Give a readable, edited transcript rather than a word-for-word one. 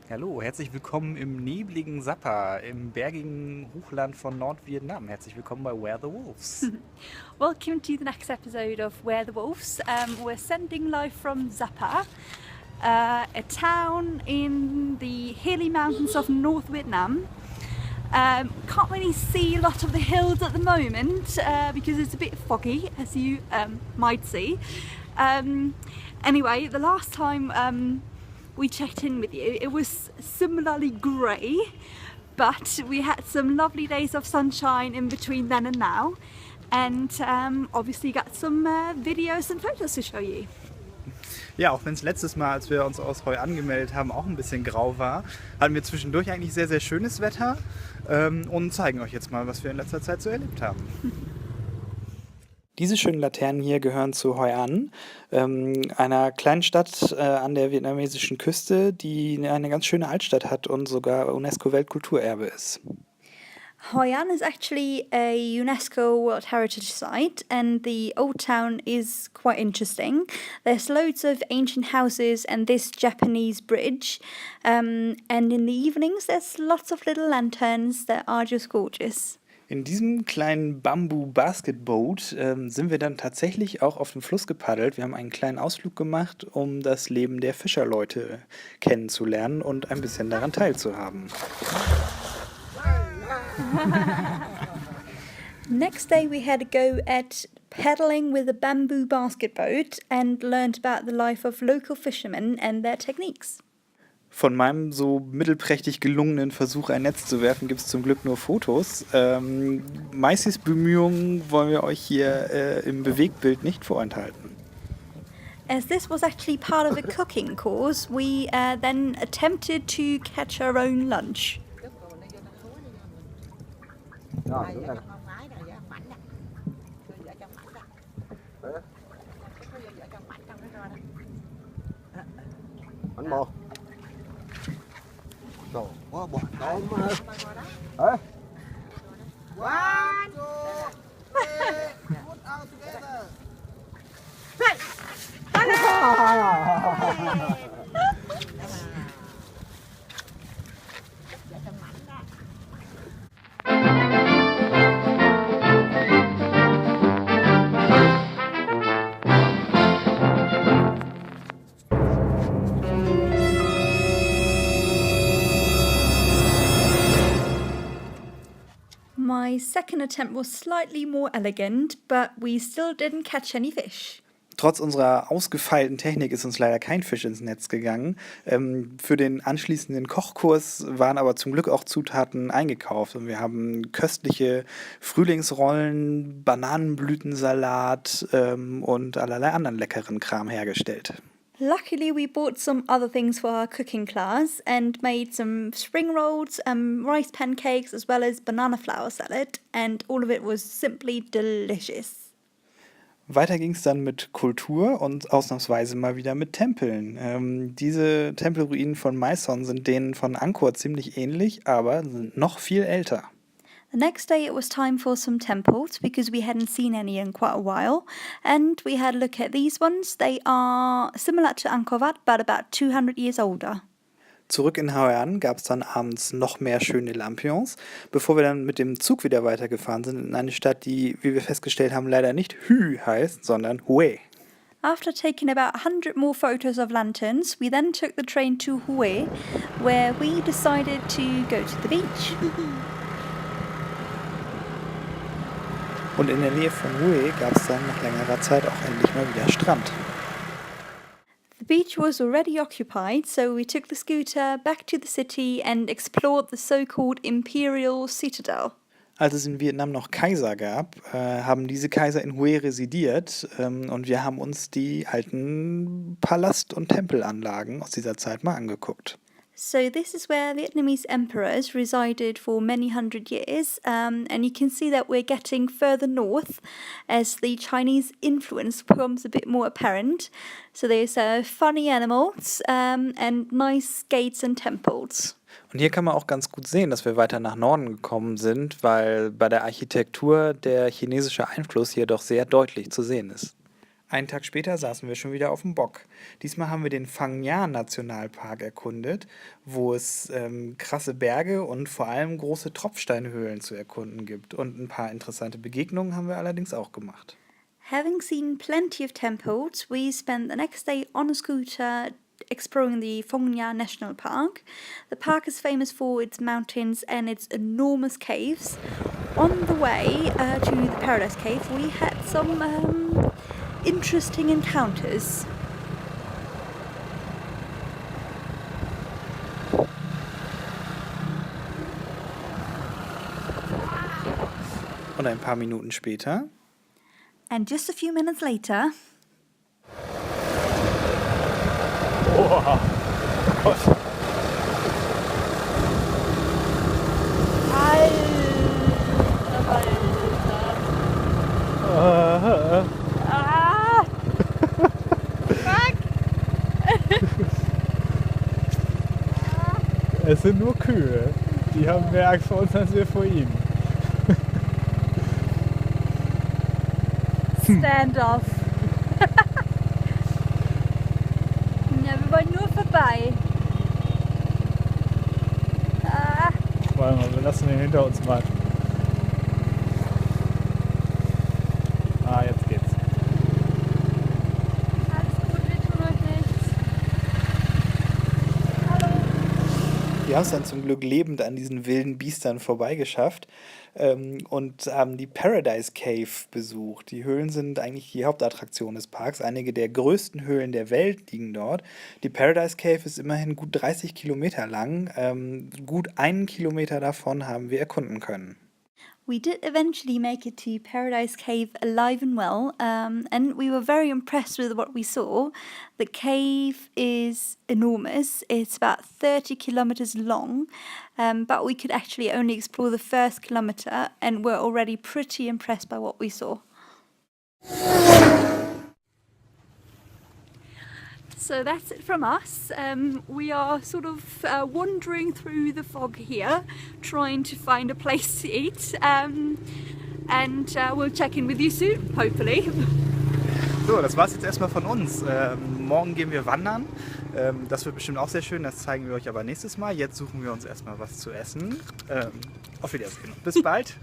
Hallo, herzlich willkommen im nebligen Sapa, im bergigen Hochland von Nordvietnam. Herzlich willkommen bei Where the Wolves. Welcome to the next episode of Where the Wolves. We're sending live from Zappa, a town in the hilly mountains of North Vietnam. Can't really see a lot of the hills at the moment because it's a bit foggy, as you might see. Anyway, the last time we checked in with you, it was similarly grey, but we had some lovely days of sunshine in between then and now, and obviously got some videos and photos to show you. Ja, auch wenn es letztes Mal, als wir uns aus Hoi angemeldet haben, auch ein bisschen grau war, hatten wir zwischendurch eigentlich sehr, sehr schönes Wetter und zeigen euch jetzt mal, was wir in letzter Zeit so erlebt haben. Diese schönen Laternen hier gehören zu Hoi An, einer kleinen Stadt an der vietnamesischen Küste, die eine ganz schöne Altstadt hat und sogar UNESCO-Weltkulturerbe ist. Hoi An is actually a UNESCO World Heritage Site, and the old town is quite interesting. There's loads of ancient houses and this Japanese bridge, and in the evenings there's lots of little lanterns that are just gorgeous. In diesem kleinen Bambu-Basketboat sind wir dann tatsächlich auch auf dem Fluss gepaddelt. Wir haben einen kleinen Ausflug gemacht, um das Leben der Fischerleute kennenzulernen und ein bisschen daran teilzuhaben. Next day we had a go at paddling with a bamboo basket boat and learned about the life of local fishermen and their techniques. Von meinem so mittelprächtig gelungenen Versuch, ein Netz zu werfen, gibt es zum Glück nur Fotos. Maisis Bemühungen wollen wir euch hier im Bewegtbild nicht vorenthalten. As this was actually part of a cooking course, we then attempted to catch our own lunch. Bánh bò. Trời quá bò tôm hả? Hả? One, two, three, put out together. My second attempt was slightly more elegant, but we still didn't catch any fish. Trotz unserer ausgefeilten Technik ist uns leider kein Fisch ins Netz gegangen. Für den anschließenden Kochkurs waren aber zum Glück auch Zutaten eingekauft. Und wir haben köstliche Frühlingsrollen, Bananenblütensalat und allerlei anderen leckeren Kram hergestellt. Luckily, we bought some other things for our cooking class and made some spring rolls, rice pancakes, as well as banana flour salad, and all of it was simply delicious. Weiter ging es dann mit Kultur und ausnahmsweise mal wieder mit Tempeln. Diese Tempelruinen von Mae Son sind denen von Angkor ziemlich ähnlich, aber sind noch viel älter. The next day it was time for some temples because we hadn't seen any in quite a while, and we had a look at these ones. They are similar to Angkor Wat but about 200 years older. Zurück in Hoi An gab es dann abends noch mehr schöne Lampions, bevor wir dann mit dem Zug wieder weitergefahren sind in eine Stadt, die, wie wir festgestellt haben, leider nicht Hue heißt, sondern Hue. After taking about 100 more photos of lanterns, we then took the train to Hue, where we decided to go to the beach. Und in der Nähe von Hue gab es dann nach längerer Zeit auch endlich mal wieder Strand. The beach was already occupied, so we took the scooter back to the city and explored the so-called Imperial Citadel. Als es in Vietnam noch Kaiser gab, haben diese Kaiser in Hue residiert und wir haben uns die alten Palast- und Tempelanlagen aus dieser Zeit mal angeguckt. So this is where Vietnamese emperors resided for many hundred years, and you can see that we're getting further north as the Chinese influence becomes a bit more apparent. So there's funny animals and nice gates and temples. Und hier kann man auch ganz gut sehen, dass wir weiter nach Norden gekommen sind, weil bei der Architektur der chinesische Einfluss hier doch sehr deutlich zu sehen ist. Einen Tag später saßen wir schon wieder auf dem Bock. Diesmal haben wir den Phang Nga Nationalpark erkundet, wo es krasse Berge und vor allem große Tropfsteinhöhlen zu erkunden gibt. Und ein paar interessante Begegnungen haben wir allerdings auch gemacht. Having seen plenty of temples, we spent the next day on a scooter exploring the Phang Nga National Park. The park is famous for its mountains and its enormous caves. On the way to the Paradise Cave, we had some interesting encounters. Und ein paar Minuten später. And just a few minutes later. Oha. Gott. Ah! Fuck! Es sind nur Kühe. Die haben mehr Angst vor uns als wir vor ihnen. Stand off. Ja, wir wollen nur vorbei. Ah. Warte mal, wir lassen den hinter uns mal. Ah, jetzt geht's. Alles gut, wir tun euch nichts. Hallo. Wir haben es dann zum Glück lebend an diesen wilden Biestern vorbeigeschafft und haben die Paradise Cave besucht. Die Höhlen sind eigentlich die Hauptattraktion des Parks. Einige der größten Höhlen der Welt liegen dort. Die Paradise Cave ist immerhin gut 30 Kilometer lang. Gut 1 Kilometer davon haben wir erkunden können. We did eventually make it to Paradise Cave alive and well, and we were very impressed with what we saw. The cave is enormous. It's about 30 kilometers long, but we could actually only explore the first kilometer, and we're already pretty impressed by what we saw. So that's it from us. We are sort of wandering through the fog here, trying to find a place to eat, and we'll check in with you soon, hopefully. So, das war's jetzt erstmal von uns. Morgen gehen wir wandern. Das wird bestimmt auch sehr schön, das zeigen wir euch aber nächstes Mal. Jetzt suchen wir uns erstmal was zu essen. Auf Wiedersehen. Bis bald.